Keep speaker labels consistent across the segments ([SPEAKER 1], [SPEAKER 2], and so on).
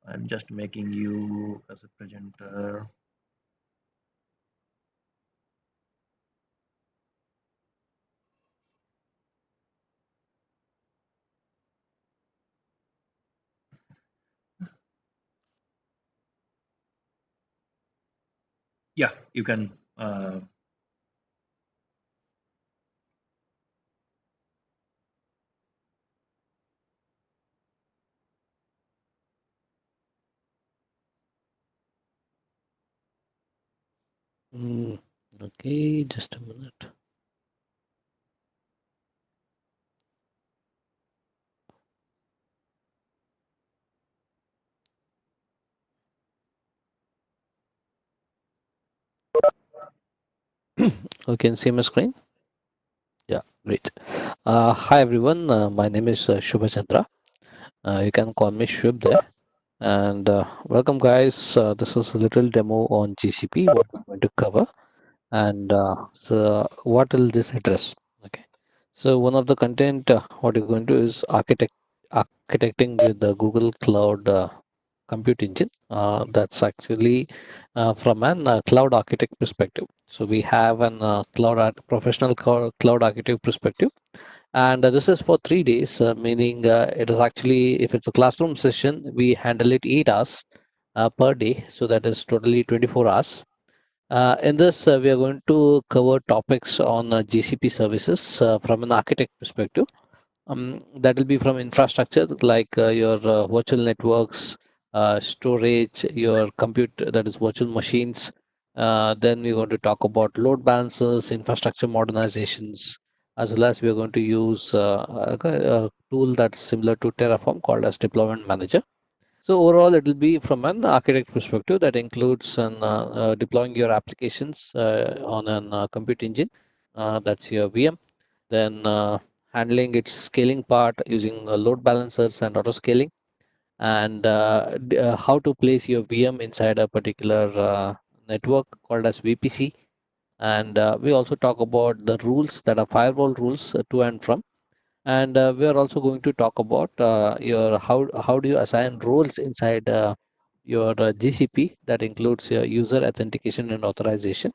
[SPEAKER 1] I'm just making you as a presenter. Yeah, you can.
[SPEAKER 2] Mm, okay, just a minute. You can see my screen? Yeah, great. Hi everyone, my name is Shubha Chandra. You can call me Shub there. And welcome guys. This is a little demo on GCP, what we're going to cover. And so what will this address? Okay. So one of the content, what you're going to do is architecting with the Google Cloud compute engine. That's actually from an cloud architect perspective. So we have an professional cloud architect perspective, and this is for 3 days, meaning it is actually, if it's a classroom session, we handle it 8 hours per day. So that is totally 24 hours. In this, we are going to cover topics on GCP services from an architect perspective. That will be from infrastructure like your virtual networks, storage, your compute, that is virtual machines. Then we're going to talk about load balancers, infrastructure modernizations, as well as we're going to use a tool that's similar to Terraform called as Deployment Manager. So overall, it will be from an architect perspective that includes deploying your applications on an compute engine. That's your VM. Then handling its scaling part using load balancers and auto scaling, and how to place your VM inside a particular network called as VPC. And we also talk about the rules that are firewall rules to and from. And we are also going to talk about your how do you assign roles inside your GCP, that includes your user authentication and authorization.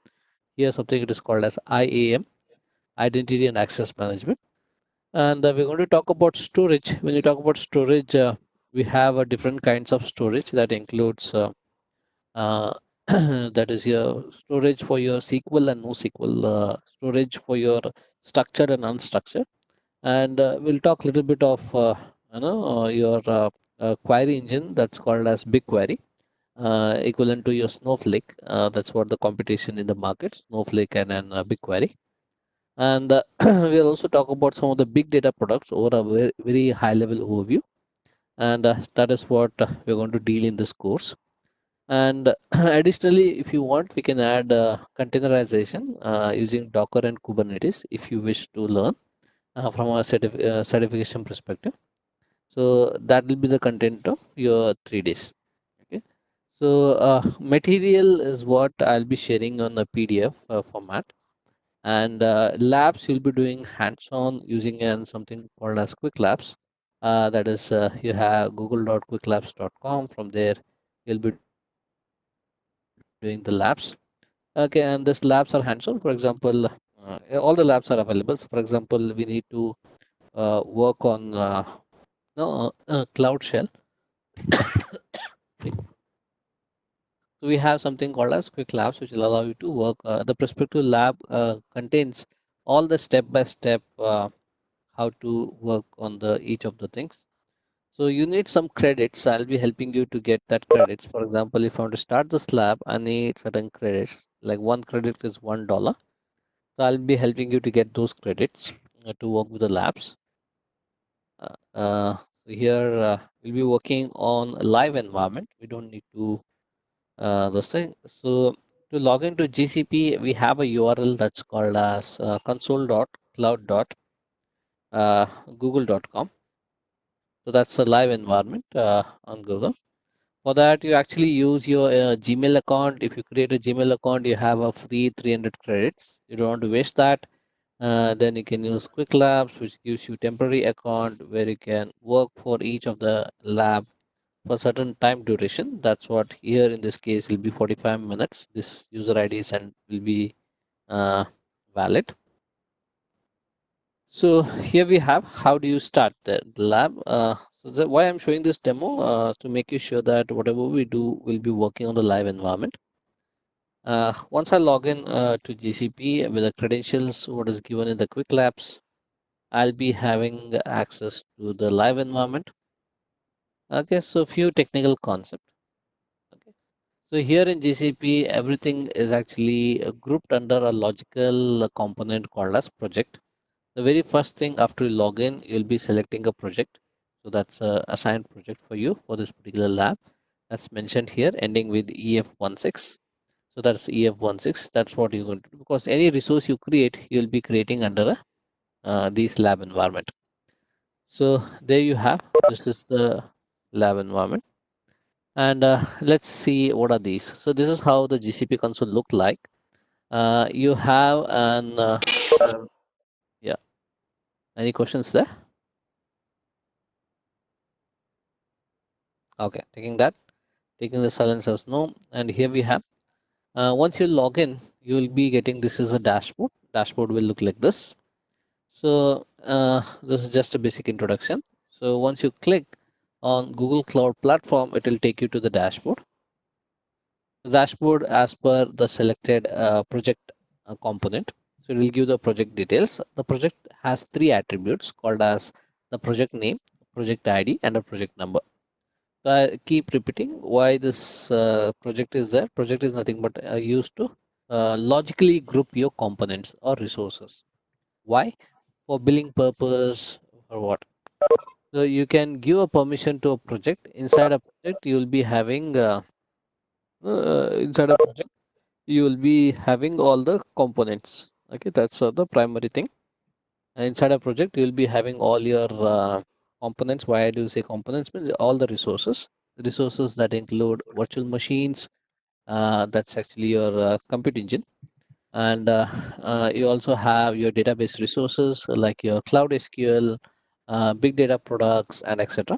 [SPEAKER 2] Here something it is called as IAM, identity and access management. And we're going to talk about storage. When you talk about storage, we have different kinds of storage that includes uh, that is your storage for your SQL and NoSQL, storage for your structured and unstructured. And we'll talk a little bit of your query engine that's called as BigQuery, equivalent to your Snowflake. That's what the competition in the market, Snowflake and BigQuery. And we'll also talk about some of the big data products over a very, very high level overview. And that is what we're going to deal in this course. And additionally, if you want, we can add containerization using Docker and Kubernetes if you wish to learn from a certification perspective. So that will be the content of your 3 days. Okay. So material is what I'll be sharing on a PDF format, and labs you'll be doing hands-on using something called as quick labs. That is, you have google.quicklabs.com. From there you'll be doing the labs. Okay, and these labs are hands-on. For example, all the labs are available. So for example, we need to work on cloud shell. So we have something called as quick labs, which will allow you to work. The prospective lab contains all the step-by-step how to work on the each of the things. So you need some credits. I'll be helping you to get that credits. For example, if I want to start this lab, I need certain credits. Like one credit is $1. So I'll be helping you to get those credits to work with the labs. So here we'll be working on a live environment. We don't need to this thing. So to log into GCP, we have a URL that's called as console.cloud.google.com. So that's a live environment on Google. For that, you actually use your Gmail account. If you create a Gmail account, you have a free 300 credits. You don't want to waste that. Then you can use Quick Labs, which gives you temporary account where you can work for each of the lab for certain time duration. That's what here in this case will be 45 minutes. This user IDs and will be uh, valid. So here we have how do you start the lab. Why I'm showing this demo to make you sure that whatever we do will be working on the live environment. Once I log in to GCP with the credentials, what is given in the quick labs, I'll be having access to the live environment. Okay, so few technical concepts. Okay, so here in GCP, everything is actually grouped under a logical component called as project. The very first thing after you log in, you'll be selecting a project. So that's a assigned project for you for this particular lab. That's mentioned here, ending with EF16. So that's EF16. That's what you're going to do because any resource you create, you'll be creating under a this lab environment. So there you have. This is the lab environment. And let's see what are these. So this is how the GCP console look like. You have an yeah. Any questions there? Okay, taking the silence as no. And here we have. Once you log in, you will be getting this is a dashboard. Dashboard will look like this. So this is just a basic introduction. So once you click on Google Cloud Platform, it will take you to the dashboard. The dashboard as per the selected project component. So it will give the project details. The project has three attributes called as the project name, project ID, and a project number. So I keep repeating why this project is there. Project is nothing but used to logically group your components or resources. Why? For billing purpose or what? So you can give a permission to a project. Inside a project, you will be having inside a project you will be having all the components. Okay, that's the primary thing. Inside a project, you will be having all your components. Why do you say components? Means all the resources that include virtual machines. That's actually your compute engine. And you also have your database resources like your Cloud SQL, big data products, and etc.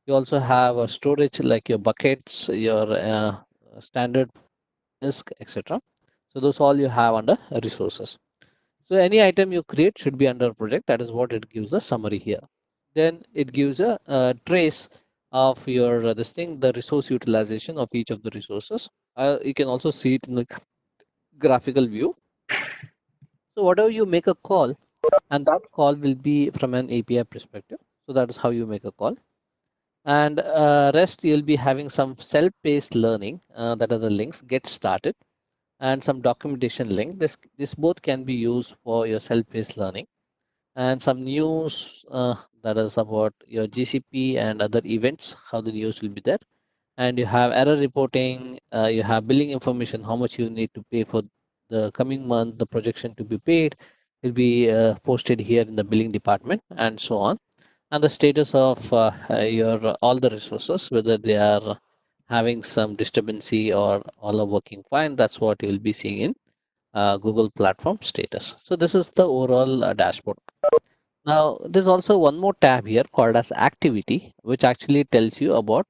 [SPEAKER 2] You also have a storage like your buckets, your standard disk, etc. So those all you have under resources. So any item you create should be under project. That is what it gives a summary here. Then it gives a trace of your this thing, the resource utilization of each of the resources. You can also see it in the graphical view. So whatever you make a call, and that call will be from an API perspective. So that is how you make a call. And rest you'll be having some self-paced learning that are the links get started and some documentation link. This both can be used for your self-paced learning and some news that is about your GCP and other events, how the news will be there. And you have error reporting, you have billing information, how much you need to pay for the coming month, the projection to be paid will be posted here in the billing department and so on. And the status of your all the resources, whether they are having some disturbancy or all are working fine, that's what you'll be seeing in Google platform status. So this is the overall dashboard. Now, there's also one more tab here called as activity, which actually tells you about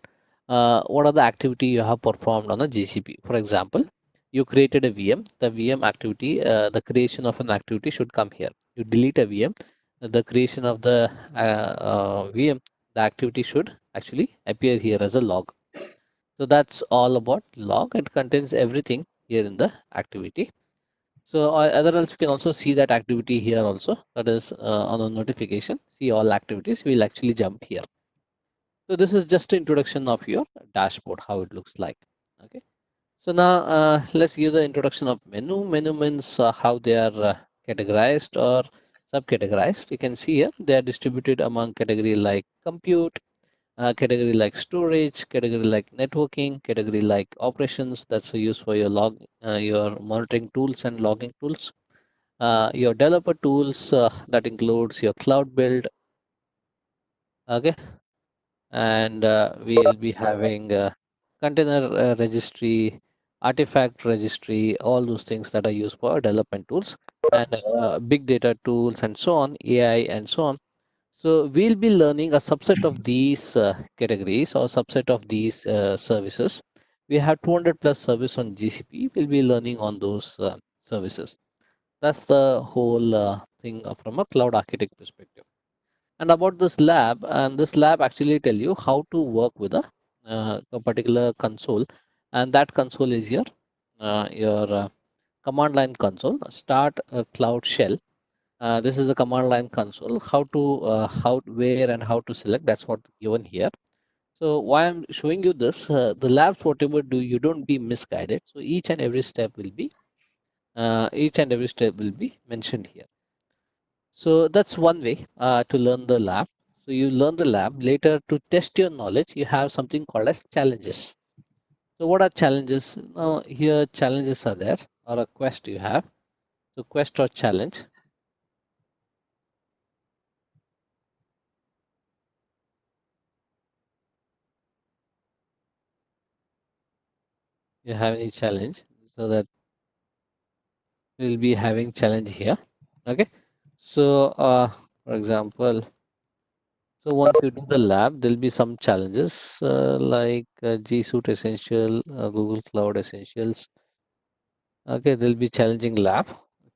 [SPEAKER 2] what are the activity you have performed on a GCP. For example, you created a VM. The VM activity, the creation of an activity should come here. You delete a VM, the creation of the VM, the activity should actually appear here as a log. So that's all about log. It contains everything here in the activity. So other else you can also see that activity here also. That is on a notification. See all activities. We'll actually jump here. So this is just an introduction of your dashboard, how it looks like. Okay. So now let's give the introduction of menu. Menu means how they are categorized or subcategorized. You can see here they are distributed among category like compute, category like storage, category like networking, category like operations. That's used for your your monitoring tools and logging tools. Your developer tools that includes your cloud build. Okay, and we'll be having container registry, artifact registry, all those things that are used for development tools and big data tools and so on, AI and so on. So we'll be learning a subset of these categories or subset of these services. We have 200 plus service on GCP. We'll be learning on those services. That's the whole thing from a cloud architect perspective. And about this lab, and this lab actually tell you how to work with a particular console, and that console is your command line console. Start a cloud shell. This is a command line console. How to how where and how to select. That's what given here. So why I'm showing you this, the labs whatever do you don't be misguided. So each and every step will be mentioned here. So that's one way to learn the lab. So you learn the lab later to test your knowledge. You have something called as challenges. So what are challenges? Now here challenges are there or a quest you have. So quest or challenge. You have any challenge. So that we'll be having challenge here. Okay. So for example, so once you do the lab, there'll be some challenges like G Suite Essential, Google Cloud Essentials. Okay, there'll be challenging lab.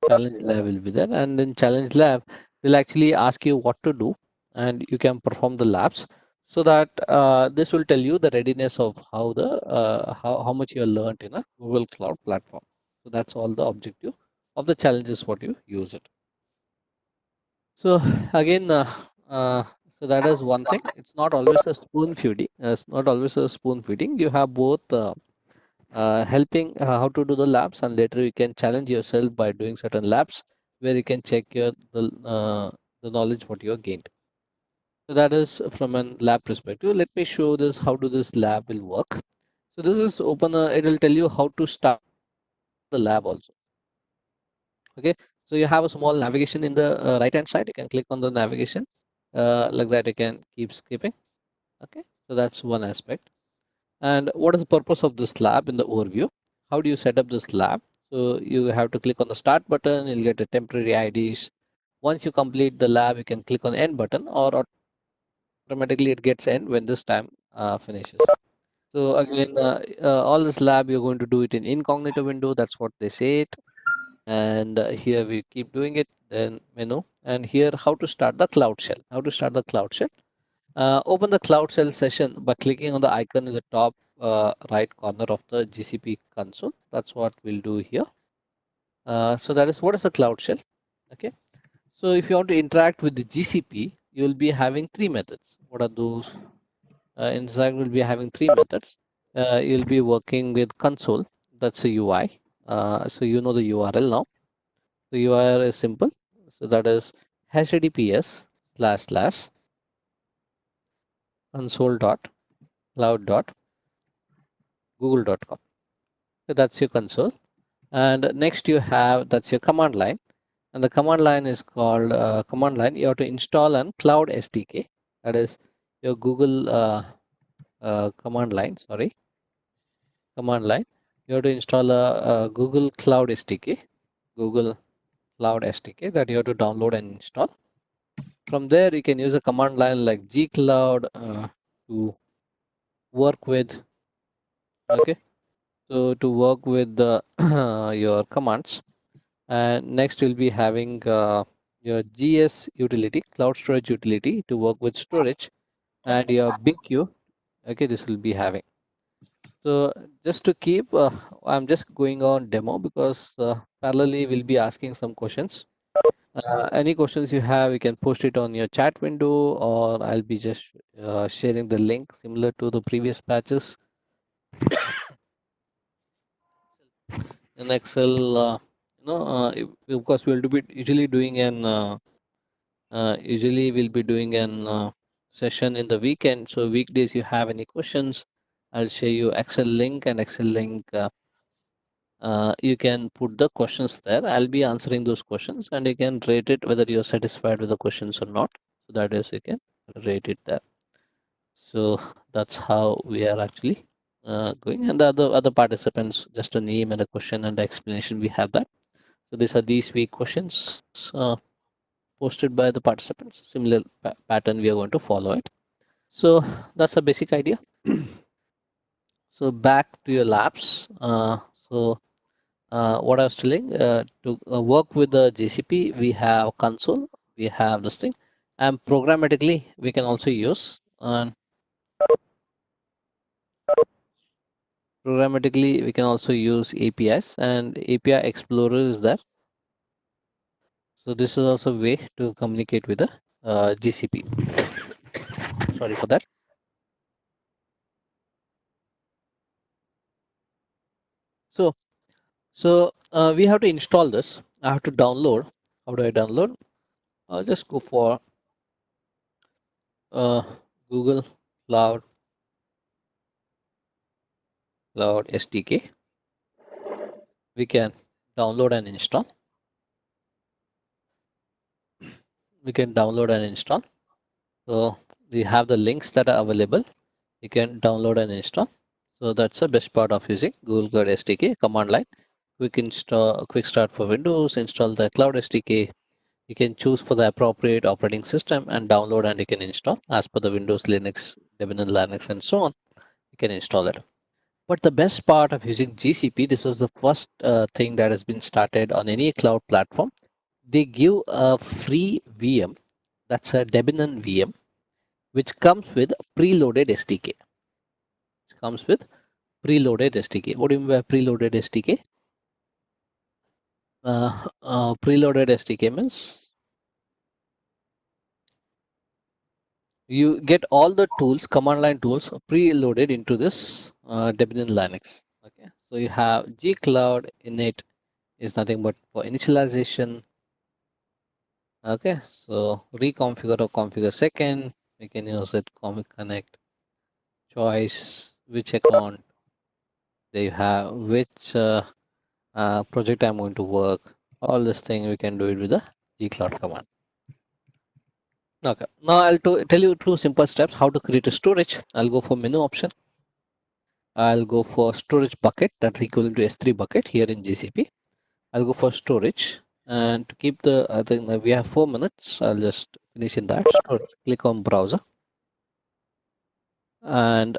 [SPEAKER 2] Challenge lab will be there, and in challenge lab, we'll actually ask you what to do, and you can perform the labs. So that this will tell you the readiness of how much you learned in a Google Cloud platform. So that's all the objective of the challenges what you use it. So again, so that is one thing. It's not always a spoon feeding. It's not always a spoon feeding. You have both helping how to do the labs, and later you can challenge yourself by doing certain labs where you can check the knowledge what you have gained. So that is from an lab perspective. Let me show this how do this lab will work. So this is open. It will tell you how to start the lab also. Okay, so you have a small navigation in the right hand side. You can click on the navigation like that. You can keep skipping. Okay, so that's one aspect. And what is the purpose of this lab in the overview? How do you set up this lab? So you have to click on the start button. You'll get a temporary IDs. Once you complete the lab, you can click on the end button, or automatically it gets end when this time finishes. So again, all this lab you're going to do it in incognito window. That's what they say it. And here we keep doing it. Then menu, and here how to start the cloud shell. How to start the cloud shell? Open the Cloud Shell session by clicking on the icon in the top right corner of the GCP console. That's what we'll do here. So that is what is a Cloud Shell. Okay. So if you want to interact with the GCP, you'll be having three methods. What are those? Inside we'll be having three methods. You'll be working with console. That's a UI. So you know the URL now. The URL is simple. So that is https slash slash console dot cloud dot google.com. So that's your console. And next you have, that's your command line. And the command line is called command line. You have to install an cloud SDK. That is your Google command line, sorry, command line. You have to install a Google Cloud SDK, Google Cloud SDK that you have to download and install. From there, you can use a command line like gcloud to work with, okay, so to work with the, your commands. And next you'll be having your GS utility, cloud storage utility to work with storage, and your BigQ. Okay, this will be having. So just to keep, I'm just going on demo because parallelly we'll be asking some questions. Any questions you have, you can post it on your chat window, or I'll be just sharing the link similar to the previous batches in Excel. Because we'll be usually doing an usually we'll be doing an session in the weekend. So weekdays you have any questions, I'll share you Excel link, and Excel link you can put the questions there. I'll be answering those questions, and you can rate it whether you're satisfied with the questions or not. So that is you can rate it there. So that's how we are actually going. And the other participants, just a name and a question and the explanation, we have that. So these are these week questions. posted by the participants. Similar pattern we are going to follow it. So that's a basic idea. So back to your labs. So what I was telling, to work with the GCP, we have console, we have this thing, and programmatically we can also use. And programmatically we can also use APIs, and API Explorer is there. So this is also a way to communicate with the GCP. Sorry for that. So we have to install this. I have to download. How do I download? I'll just go for uh, Google Cloud SDK. We can download and install. We can download and install. So we have the links that are available. You can download and install. So that's the best part of using Google Cloud SDK command line. Quick start for Windows, install the Cloud SDK. You can choose for the appropriate operating system and download, and you can install as per the Windows, Linux, Debian, Linux, and so on. You can install it. But the best part of using GCP, this was the first thing that has been started on any cloud platform. They give a free VM, that's a Debian VM, which comes with preloaded SDK. It comes with preloaded SDK. What do you mean by preloaded SDK? Preloaded SDK means you get all the tools, command line tools, preloaded into this Debian Linux. Okay, so you have gcloud init is nothing but for initialization. Okay, so reconfigure or configure second. We can use it. Comic connect choice which account they have, which project I'm going to work. All this thing we can do it with the gcloud command. Okay, now I'll tell you two simple steps how to create a storage. I'll go for menu option. I'll go for storage bucket that's equivalent to S3 bucket here in GCP. I'll go for storage, and to keep the, I think we have 4 minutes. I'll just finish in that. Storage. Click on browser, and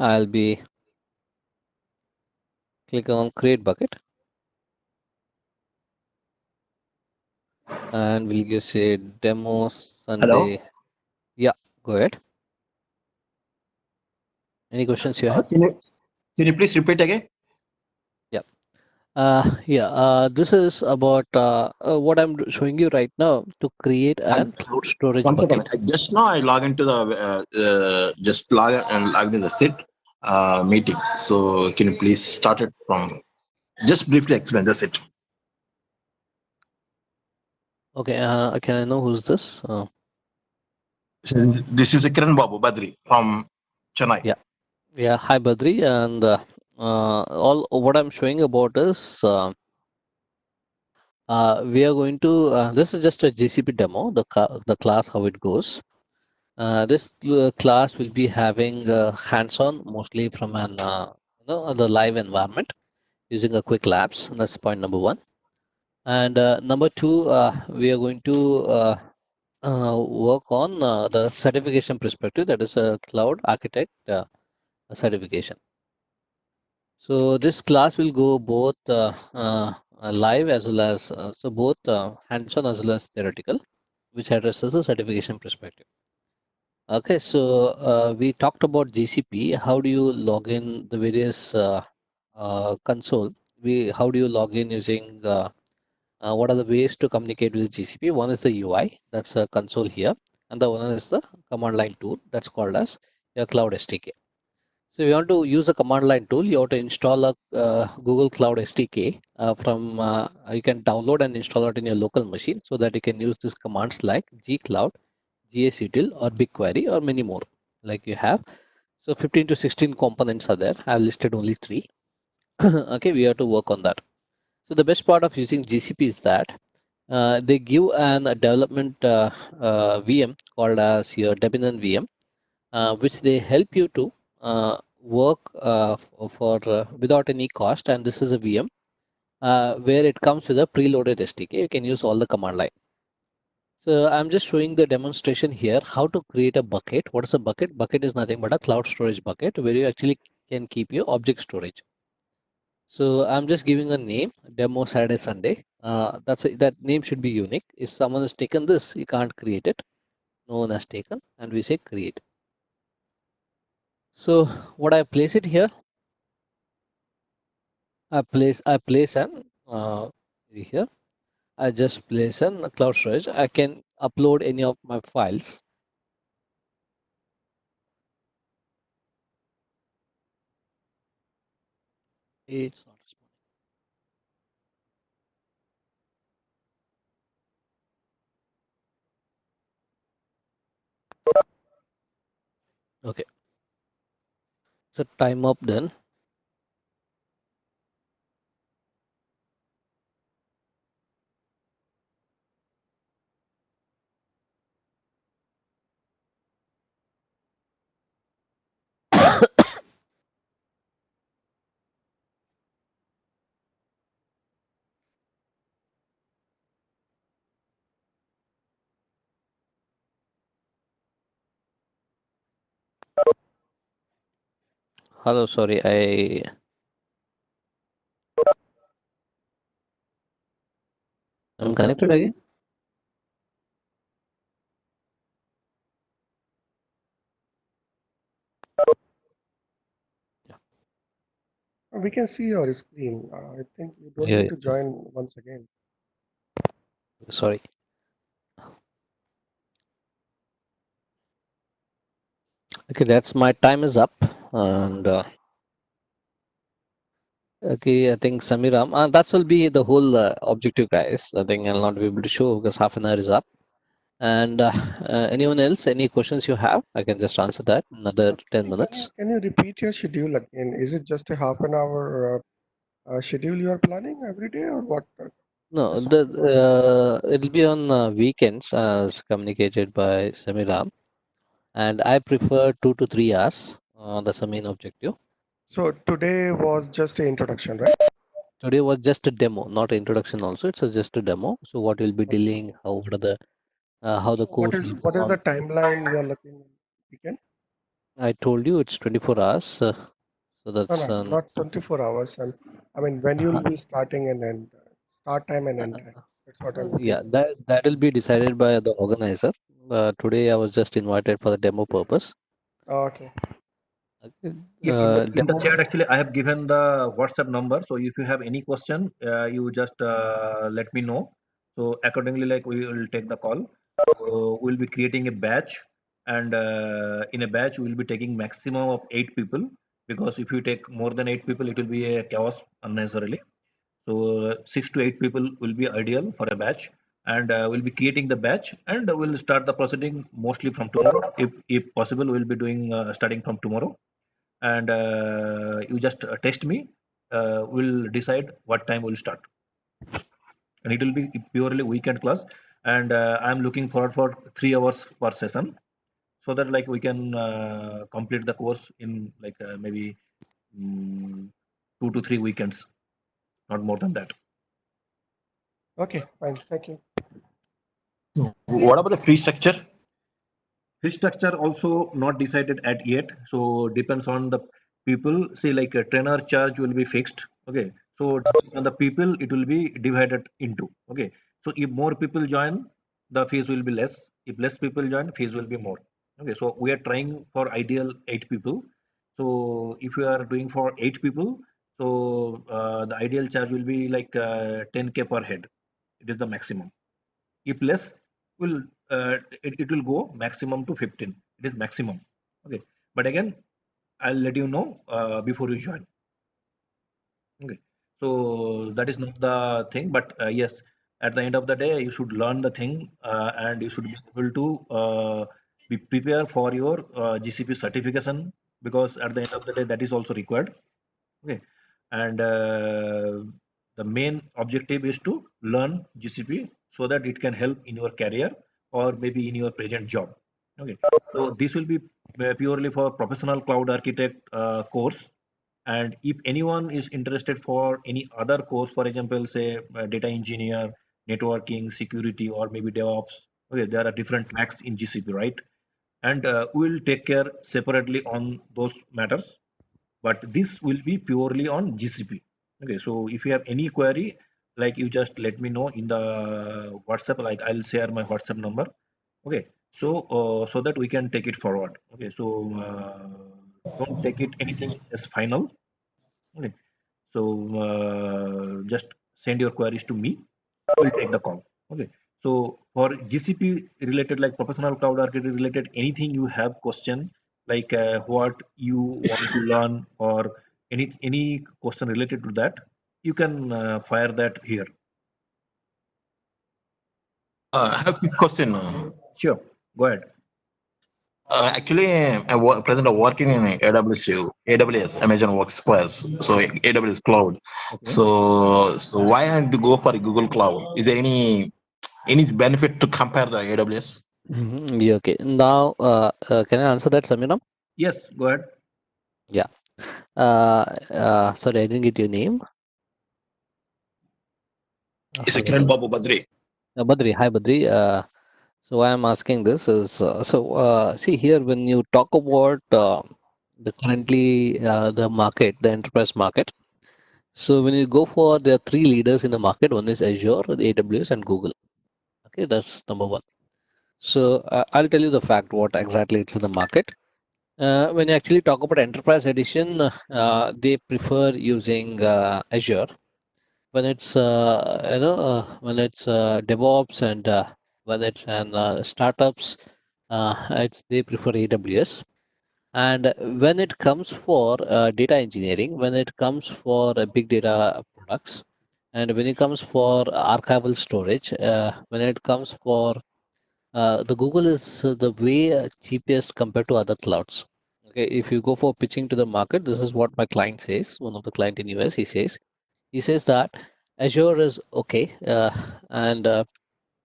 [SPEAKER 2] I'll be click on create bucket, and we'll just say demo
[SPEAKER 1] Hello.
[SPEAKER 2] Sunday. Yeah, go ahead. Any questions you
[SPEAKER 1] Uh,
[SPEAKER 2] have?
[SPEAKER 1] can you can you please repeat again?
[SPEAKER 2] Yeah. Yeah. This is about what I'm showing you right now to create
[SPEAKER 1] And
[SPEAKER 2] an cloud storage
[SPEAKER 1] one second.
[SPEAKER 2] bucket.
[SPEAKER 1] Just now I log into the just log into the sit meeting. So can you please start it from just briefly explain. That's it.
[SPEAKER 2] Okay. Can I know who's this?
[SPEAKER 1] This is a Kiran Babu Badri from Chennai.
[SPEAKER 2] Yeah. Yeah. Hi, Badri. And all what I'm showing about is we are going to. This is just a GCP demo. The class how it goes. This class will be having hands-on mostly from an the live environment using a quick labs. That's point number one. And number two, we are going to work on the certification perspective. That is a cloud architect certification. So this class will go both live as well as so both hands-on as well as theoretical, which addresses the certification perspective. Okay, so we talked about GCP. How do you log in the various console? How do you log in using what are the ways to communicate with GCP? One is the UI, that's a console here, and the one is the command line tool that's called as your Cloud SDK. So if you want to use a command line tool, you have to install a Google Cloud SDK from. You can download and install it in your local machine so that you can use these commands like gcloud, gsutil, or BigQuery, or many more like you have. So 15 to 16 components are there. I've listed only three. Okay, we have to work on that. So the best part of using GCP is that they give a development VM called as your Debian VM, which they help you to work for without any cost. And this is a VM where it comes with a preloaded SDK. You can use all the command line. So I'm just showing the demonstration here how to create a bucket. What is a bucket? Bucket is nothing but a cloud storage bucket where you actually can keep your object storage. So I'm just giving a name, demo Saturday Sunday. That name should be unique. If someone has taken this, you can't create it. No one has taken, and we say create. So what I place it here, I place an here. I just place an cloud storage. I can upload any of my files. It's not responding. Okay. So time up then. Hello, sorry, I'm connected again. Yeah,
[SPEAKER 3] We can see your screen. I think you don't
[SPEAKER 2] yeah,
[SPEAKER 3] need to join once again.
[SPEAKER 2] sorry. Okay, that's my time is up. And okay, I think Samiram, that will be the whole objective, guys. I think I'll not be able to show because half an hour is up. And anyone else, any questions you have, I can just answer that in another 10
[SPEAKER 3] Can you
[SPEAKER 2] minutes.
[SPEAKER 3] can you repeat your schedule again? Is it just a half an hour schedule you are planning every day, or what?
[SPEAKER 2] No,
[SPEAKER 3] Just half an hour.
[SPEAKER 2] it'll be on weekends as communicated by Samiram, and I prefer 2 to 3 hours. That's the main objective.
[SPEAKER 3] So today was just an introduction, right?
[SPEAKER 2] Today was just a demo, not introduction. Also, it's just a demo. So what we'll be
[SPEAKER 3] Okay.
[SPEAKER 2] dealing, how the
[SPEAKER 3] So what
[SPEAKER 2] course
[SPEAKER 3] is
[SPEAKER 2] will
[SPEAKER 3] what
[SPEAKER 2] go
[SPEAKER 3] is the
[SPEAKER 2] on.
[SPEAKER 3] timeline you are looking weekend?
[SPEAKER 2] I told you it's 24 hours. So
[SPEAKER 3] No,
[SPEAKER 2] that's
[SPEAKER 3] no, not 24 hours. I mean, when you will be starting and end, start time and end time. That's what I'm looking
[SPEAKER 2] yeah,
[SPEAKER 3] for.
[SPEAKER 2] that will be decided by the organizer. Today I was just invited for the demo purpose.
[SPEAKER 3] Okay.
[SPEAKER 2] Okay.
[SPEAKER 4] Yeah, in the
[SPEAKER 2] Demo.
[SPEAKER 4] chat actually I have given the WhatsApp number. So if you have any question, you just let me know. So accordingly, like we will take the call. So we'll be creating a batch, and in a batch we will be taking maximum of 8 people, because if you take more than 8 people, it will be a chaos unnecessarily. So 6 to 8 people will be ideal for a batch, and we'll be creating the batch, and we'll start the proceeding mostly from tomorrow. If possible, we'll be doing starting from tomorrow, and you just test me. We'll decide what time we'll start, and it will be purely weekend class. And I'm looking forward for 3 hours per session, so that like we can complete the course in like maybe mm, 2 to 3 weekends, not more than that.
[SPEAKER 3] Okay. Fine. Thank you.
[SPEAKER 1] What about the free structure?
[SPEAKER 4] His structure also not decided at yet, so depends on the people. Say like a trainer charge will be fixed. Okay, so depends on the people, it will be divided into. Okay, so if more people join, the fees will be less. If less people join, fees will be more. Okay, so we are trying for ideal 8 people. So if you are doing for 8 people, so the ideal charge will be like 10K per head. It is the maximum. If less, will it will go maximum to 15. It is maximum. Okay, but again, I'll let you know before you join. Okay, so that is not the thing, but yes, at the end of the day you should learn the thing, and you should be able to be prepared for your GCP certification, because at the end of the day that is also required. Okay, and the main objective is to learn GCP so that it can help in your career or maybe in your present job. Okay, so this will be purely for professional cloud architect course. And if anyone is interested for any other course, for example, say data engineer, networking, security, or maybe DevOps, Okay, there are different tracks in GCP, right? And we'll take care separately on those matters, but this will be purely on GCP. Okay, so if you have any query, like you just let me know in the WhatsApp, like I'll share my WhatsApp number. Okay, so that we can take it forward. Okay, so don't take it anything as final. Okay, so just send your queries to me. We'll take the call. Okay. So for GCP related, like professional cloud architect related, anything you have question, like what you want to learn or any question related to that, you can fire that here.
[SPEAKER 1] I have a quick question.
[SPEAKER 4] Sure. Go ahead.
[SPEAKER 1] Actually, present working in AWS, Amazon Workspace, so AWS Cloud.
[SPEAKER 4] Okay.
[SPEAKER 1] So why had to go for Google Cloud? Is there any benefit to compare the AWS?
[SPEAKER 2] Yeah, okay. Now, can I answer that, Samiram?
[SPEAKER 4] Yes. Go ahead.
[SPEAKER 2] Yeah. Sorry, I didn't get your name.
[SPEAKER 1] It's a
[SPEAKER 2] Hello.
[SPEAKER 1] Kiran Babu Badri.
[SPEAKER 2] Badri. Hi, Badri. So why I'm asking this is, see here when you talk about the currently the market, the enterprise market. So when you go for there are three leaders in the market. One is Azure, the AWS, and Google. Okay, that's number one. So I'll tell you the fact what exactly it's in the market. When you actually talk about enterprise edition, they prefer using Azure. When it's when it's DevOps and when it's an startups, it's they prefer AWS. And when it comes for data engineering, when it comes for big data products, and when it comes for archival storage, when it comes for the Google is the way cheapest compared to other clouds. Okay, if you go for pitching to the market, this is what my client says. One of the client in US, he says that Azure is okay, and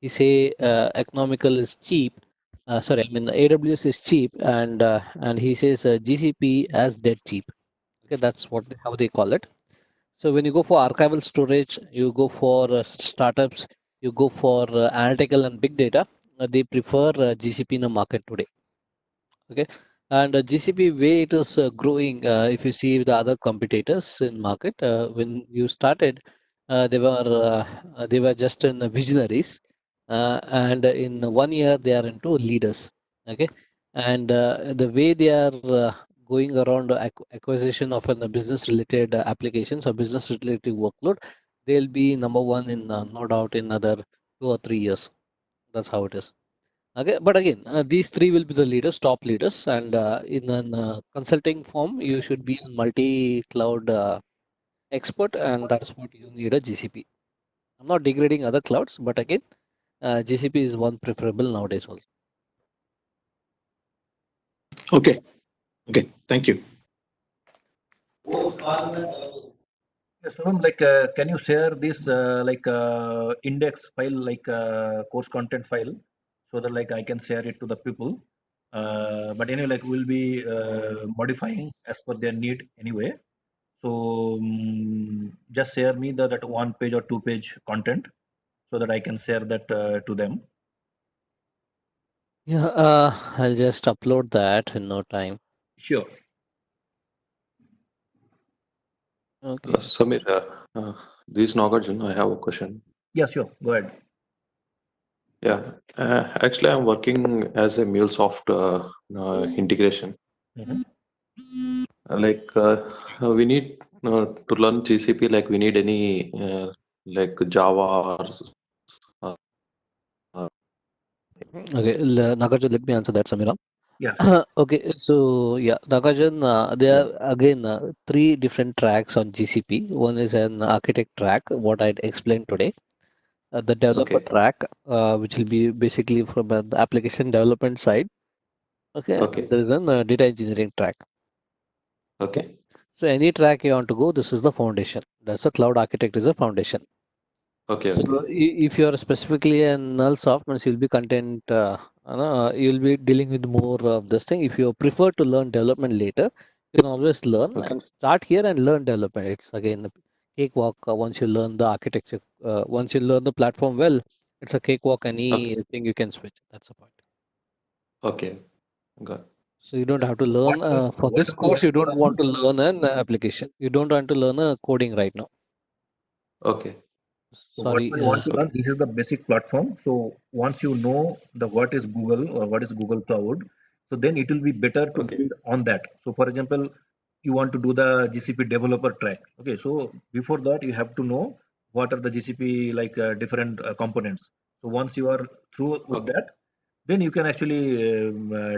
[SPEAKER 2] he say economical is cheap. Sorry, I mean AWS is cheap, and he says GCP as dead cheap. Okay, that's what how they call it. So when you go for archival storage, you go for startups, you go for analytical and big data. They prefer GCP in the market today. Okay, and GCP way it is growing. If you see the other competitors in market, when you started, they were just in visionaries, and in 1 year they are into leaders. Okay, and the way they are going around acquisition of business related applications or business related workload, they'll be number one in no doubt in another 2 or 3 years. That's how it is. Okay, but again, these three will be the leaders, top leaders, and in an consulting form, you should be a multi-cloud expert, and that's what you need a GCP. I'm not degrading other clouds, but again, GCP is one preferable nowadays also.
[SPEAKER 1] Okay. Okay. Thank you.
[SPEAKER 4] Yes, Shubham, like, can you share this index file, like course content file, so that like I can share it to the people. But anyway, like we'll be modifying as per their need anyway. So just share me that 1 page or 2 page content so that I can share that to them.
[SPEAKER 2] Yeah, I'll just upload that in no time.
[SPEAKER 4] Sure.
[SPEAKER 2] Okay.
[SPEAKER 5] Samir, this is Nagarjun. I have a question.
[SPEAKER 4] Yeah, sure. Go ahead.
[SPEAKER 5] Yeah, actually, I'm working as a MuleSoft integration.
[SPEAKER 4] Mhm.
[SPEAKER 5] Like, we need to learn GCP. Like, we need any like Java or uh,
[SPEAKER 2] Okay, Nagarjun, let me answer that, Samira.
[SPEAKER 4] Yeah, sure.
[SPEAKER 2] Okay, so yeah, Nagarjun, there
[SPEAKER 5] yeah.
[SPEAKER 2] are again three different tracks on GCP. One is an architect track, what I explained today. The developer
[SPEAKER 5] Okay,
[SPEAKER 2] track, which will be basically from the application development side. Okay, and
[SPEAKER 5] okay,
[SPEAKER 2] there is an data engineering track. Okay,
[SPEAKER 5] okay,
[SPEAKER 2] so any track you want to go, this is the foundation. That's a cloud architect is a foundation.
[SPEAKER 5] okay,
[SPEAKER 2] So
[SPEAKER 5] okay,
[SPEAKER 2] if you are specifically a null soft, means you'll be content, you'll be dealing with more of this thing. If you prefer to learn development later, you can always learn
[SPEAKER 5] okay,
[SPEAKER 2] and start here and learn development. It's again a cakewalk once you learn the architecture, once you learn the platform well. It's a cakewalk.
[SPEAKER 5] Okay.
[SPEAKER 2] Anything you can switch. That's the point.
[SPEAKER 5] Okay. Got.
[SPEAKER 2] So you don't have to
[SPEAKER 4] What
[SPEAKER 2] learn for
[SPEAKER 4] what
[SPEAKER 2] this course. You
[SPEAKER 4] you
[SPEAKER 2] don't want
[SPEAKER 4] learn?
[SPEAKER 2] to learn an application. You don't want to learn a coding right now.
[SPEAKER 5] Okay.
[SPEAKER 4] So what
[SPEAKER 2] Sorry.
[SPEAKER 4] we want to learn,
[SPEAKER 5] Okay.
[SPEAKER 4] this is the basic platform. So once you know the what is Google or what is Google Cloud, so then it will be better to
[SPEAKER 5] Okay.
[SPEAKER 4] build on that. So for example, you want to do the GCP developer track. Okay, so before that you have to know what are the GCP like different components. So once you are through with
[SPEAKER 5] Okay.
[SPEAKER 4] that, then you can actually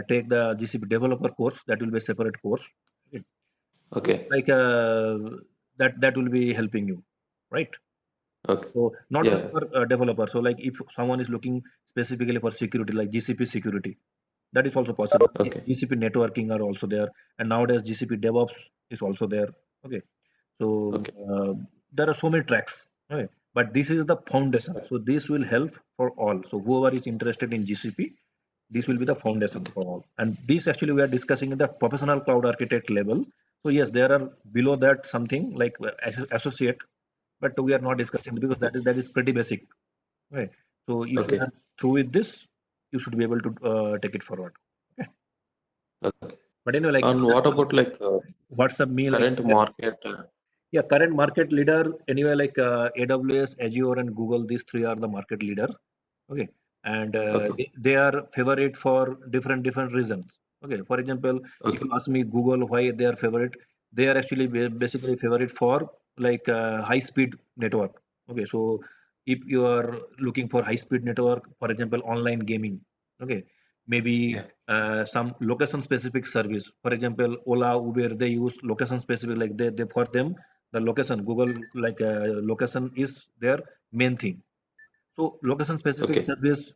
[SPEAKER 4] take the GCP developer course. That will be a separate course. Okay. So
[SPEAKER 5] Okay.
[SPEAKER 4] like that will be helping you, right?
[SPEAKER 5] Okay.
[SPEAKER 4] So not only
[SPEAKER 5] Yeah.
[SPEAKER 4] for developer. So like if someone is looking specifically for security, like GCP security, that is also possible.
[SPEAKER 5] Okay.
[SPEAKER 4] GCP networking are also there, and nowadays GCP DevOps is also there. Okay, so
[SPEAKER 5] Okay.
[SPEAKER 4] there are so many tracks. Okay, but this is the foundation. So this will help for all. So whoever is interested in GCP, this will be the foundation
[SPEAKER 5] Okay.
[SPEAKER 4] for all. And this actually we are discussing in the professional cloud architect level. So yes, there are below that something like associate, but we are not discussing because
[SPEAKER 5] Okay.
[SPEAKER 4] that is pretty basic, right? So if you
[SPEAKER 5] Okay.
[SPEAKER 4] are through with this, you should be able to take it forward. Okay.
[SPEAKER 5] Okay.
[SPEAKER 4] But anyway, like
[SPEAKER 5] And
[SPEAKER 4] just
[SPEAKER 5] what about like
[SPEAKER 4] WhatsApp me like
[SPEAKER 5] current market?
[SPEAKER 4] yeah, current market leader anyway like AWS, Azure, and Google. These three are the market leaders. Okay, and
[SPEAKER 5] Okay.
[SPEAKER 4] they are favorite for different reasons. Okay, for example, if
[SPEAKER 5] Okay.
[SPEAKER 4] you ask me Google why they are favorite, they are actually basically favorite for like high speed network. Okay, so if you are looking for high speed network, for example, online gaming. Okay, maybe
[SPEAKER 5] Yeah.
[SPEAKER 4] some location specific service. For example, Ola, Uber, they use location specific, like they for them the location Google like location is their main thing. So location specific
[SPEAKER 5] Okay.
[SPEAKER 4] service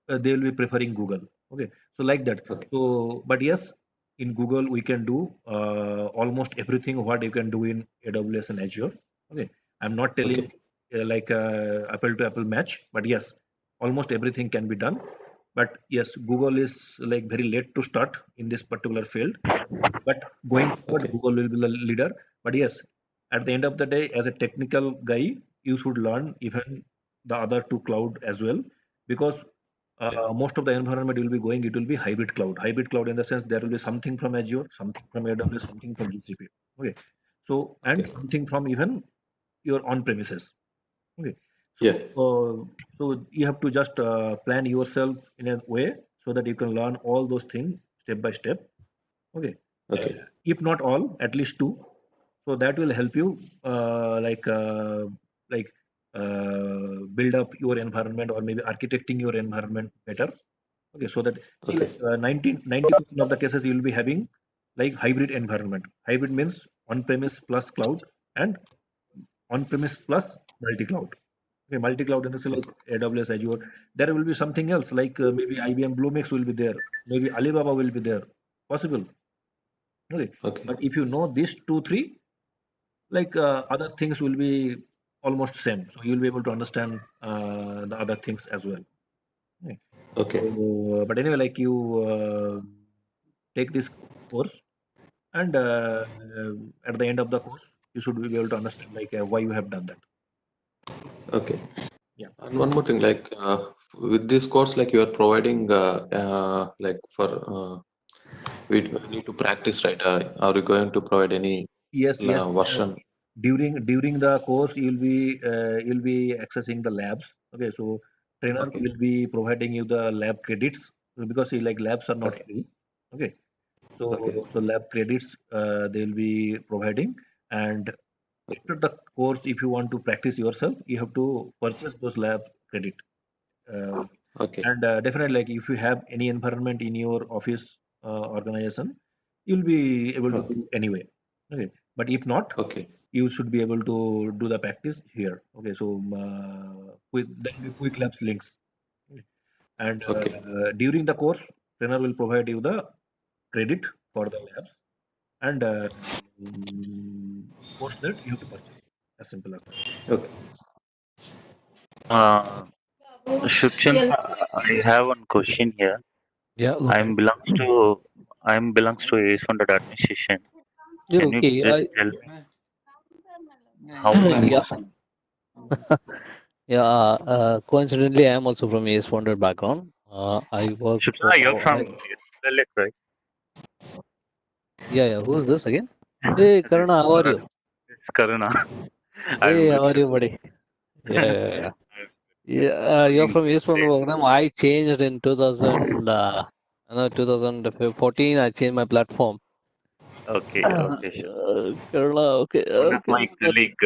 [SPEAKER 4] they will be preferring Google. Okay, so like that.
[SPEAKER 5] Okay.
[SPEAKER 4] So but yes, in Google we can do almost everything what you can do in AWS and Azure. Okay, I'm not telling
[SPEAKER 5] Okay.
[SPEAKER 4] like apple to apple match, but yes, almost everything can be done. But yes, Google is like very late to start in this particular field, but going forward
[SPEAKER 5] Okay.
[SPEAKER 4] Google will be the leader. But yes, at the end of the day, as a technical guy, you should learn even the other two cloud as well, because
[SPEAKER 5] Yeah.
[SPEAKER 4] most of the environment will be going, it will be hybrid cloud in the sense there will be something from Azure, something from AWS, something from GCP. Okay, so and
[SPEAKER 5] Okay.
[SPEAKER 4] something from even your on premises. Okay, so
[SPEAKER 5] Yeah.
[SPEAKER 4] so you have to just plan yourself in a way so that you can learn all those things step by step. Okay,
[SPEAKER 5] Okay.
[SPEAKER 4] if not all, at least two. So that will help you like build up your environment or maybe architecting your environment better. Okay, so that see
[SPEAKER 5] Okay.
[SPEAKER 4] like 90% of the cases you will be having like hybrid environment. Hybrid means on-premise plus cloud and on-premise plus multi-cloud. Okay, multi-cloud in the sense like
[SPEAKER 5] Okay.
[SPEAKER 4] AWS, Azure. There will be something else like maybe IBM Bluemix will be there. Maybe Alibaba will be there. Possible. Okay,
[SPEAKER 5] Okay.
[SPEAKER 4] but if you know these two, three, like other things will be almost same. So you'll be able to understand the other things as well. Okay.
[SPEAKER 5] Okay.
[SPEAKER 4] So, but anyway, like you take this course, and at the end of the course, you should be able to understand like why you have done that.
[SPEAKER 5] Okay.
[SPEAKER 4] Yeah.
[SPEAKER 5] And one more thing, like with this course, like you are providing, like for we need to practice, right? Are you going to provide any
[SPEAKER 4] Yes. Yes.
[SPEAKER 5] version?
[SPEAKER 4] During the course, you'll be accessing the labs. Okay. So trainer
[SPEAKER 5] Okay.
[SPEAKER 4] will be providing you the lab credits because like labs are not
[SPEAKER 5] Okay.
[SPEAKER 4] free. Okay. So,
[SPEAKER 5] Okay.
[SPEAKER 4] so lab credits they'll be providing, and after the course, if you want to practice yourself, you have to purchase those lab credit. Uh,
[SPEAKER 5] Okay.
[SPEAKER 4] and definitely, like if you have any environment in your office organization, you'll be able to
[SPEAKER 5] Okay.
[SPEAKER 4] do anyway. Okay, but if not,
[SPEAKER 5] Okay.
[SPEAKER 4] you should be able to do the practice here. Okay, so there will be quick labs links, okay. And
[SPEAKER 5] Okay.
[SPEAKER 4] during the course, trainer will provide you the credit for the labs, and post that you have to purchase. As simple as that.
[SPEAKER 5] Okay.
[SPEAKER 6] Uh, Shubchan, I have one question here.
[SPEAKER 2] Yeah. Go ahead.
[SPEAKER 6] I'm belongs to I'm belongs to A1 administration.
[SPEAKER 2] Yeah,
[SPEAKER 6] Can you
[SPEAKER 2] okay.
[SPEAKER 6] please tell me how it
[SPEAKER 2] Yeah.
[SPEAKER 6] goes?
[SPEAKER 2] Yeah, coincidentally, I am also from AS Founder background. I work
[SPEAKER 6] Shubham, you're
[SPEAKER 2] for,
[SPEAKER 6] from Lilith, right?
[SPEAKER 2] yeah, yeah. Who is this again? Hey,
[SPEAKER 6] This
[SPEAKER 2] Karuna,
[SPEAKER 6] is
[SPEAKER 2] how are you?
[SPEAKER 6] This is Karuna. I'm
[SPEAKER 2] Hey, how
[SPEAKER 6] good.
[SPEAKER 2] are you, buddy? Yeah, yeah, yeah. Yeah, you're
[SPEAKER 6] Doing
[SPEAKER 2] from AS Founder
[SPEAKER 6] great.
[SPEAKER 2] program. I changed in 2000, no, 2014. I changed my platform.
[SPEAKER 6] Okay, okay, sure.
[SPEAKER 2] Karuna, okay,
[SPEAKER 6] One of
[SPEAKER 2] okay.
[SPEAKER 6] my
[SPEAKER 2] That's
[SPEAKER 6] colleague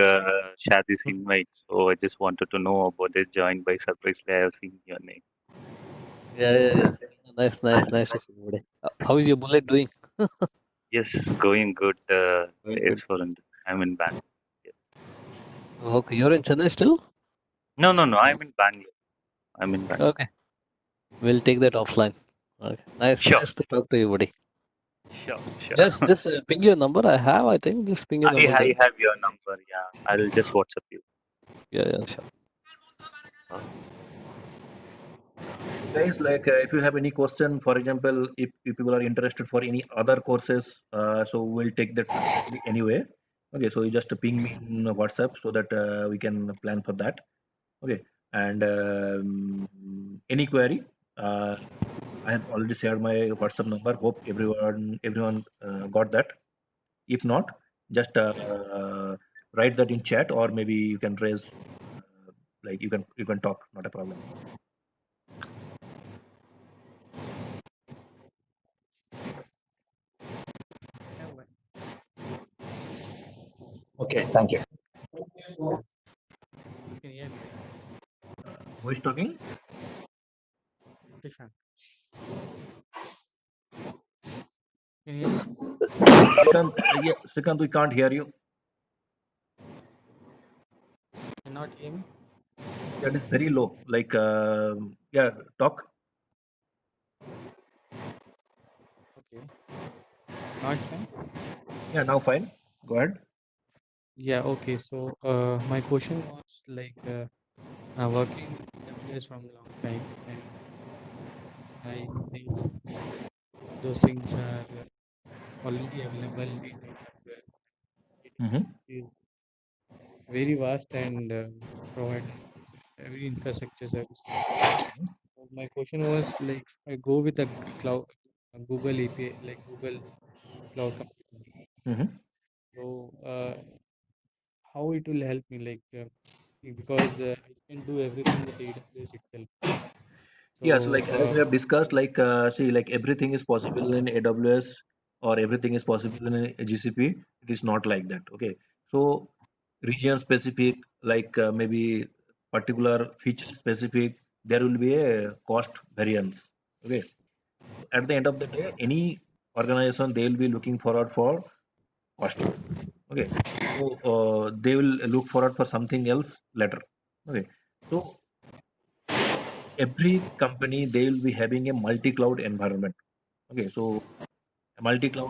[SPEAKER 6] shared this invite, so I just wanted to know about it. Joined by surprise. I have seen your name.
[SPEAKER 2] yeah, yeah, yeah. Nice, nice, nice to see you, buddy. How is your bullet doing?
[SPEAKER 6] Yes, going good.
[SPEAKER 2] Going
[SPEAKER 6] It's
[SPEAKER 2] good.
[SPEAKER 6] for I'm in Bangalore. Yeah.
[SPEAKER 2] Okay, you're in Chennai still?
[SPEAKER 6] No, no, no. I'm in Bangalore. I'm in Bangalore.
[SPEAKER 2] Okay, we'll take that offline. Okay, nice,
[SPEAKER 6] Sure,
[SPEAKER 2] nice to talk to you, buddy.
[SPEAKER 6] sure, sure.
[SPEAKER 2] Just ping your number. I have, I think. Just ping your number
[SPEAKER 6] I
[SPEAKER 2] there.
[SPEAKER 6] have your number. Yeah, I'll just WhatsApp you.
[SPEAKER 2] Yeah, yeah, sure.
[SPEAKER 4] Guys, like if you have any question, for example, if people are interested for any other courses, so we'll take that separately anyway. Okay, so you just ping me in WhatsApp so that we can plan for that. Okay, and any query, I have already shared my WhatsApp number. Hope everyone got that. If not, just write that in chat, or maybe you can raise, like you can talk. Not a problem.
[SPEAKER 1] Okay, thank you.
[SPEAKER 7] You can hear me, right?
[SPEAKER 4] Who is talking?
[SPEAKER 7] Prashant. Can you hear me?
[SPEAKER 4] Srikant, yeah, Srikant, we can't hear you.
[SPEAKER 7] Cannot hear me?
[SPEAKER 4] That is very low. Like, yeah, talk.
[SPEAKER 7] Okay. Now it's fine?
[SPEAKER 4] Yeah, now fine. Go ahead.
[SPEAKER 7] Yeah, okay. So my question was like I'm working with AWS from a long time and I think those things are already available in AWS. It
[SPEAKER 4] Mm-hmm.
[SPEAKER 7] is very vast and provide every infrastructure service. So my question was like I go with a cloud, a Google API, like Google Cloud Computing.
[SPEAKER 4] Mm-hmm.
[SPEAKER 7] So how it will help me, like because I can do everything with AWS itself.
[SPEAKER 4] Yeah, so
[SPEAKER 7] So
[SPEAKER 4] like as we have discussed, like see, like everything is possible in AWS or everything is possible in GCP. It is not like that. Okay, so region specific, like maybe particular feature specific, there will be a cost variance. Okay, at the end of the day, any organization they will be looking forward for cost. Okay, so they will look forward for something else later. Okay, so every company they will be having a multi-cloud environment. Okay, so a multi-cloud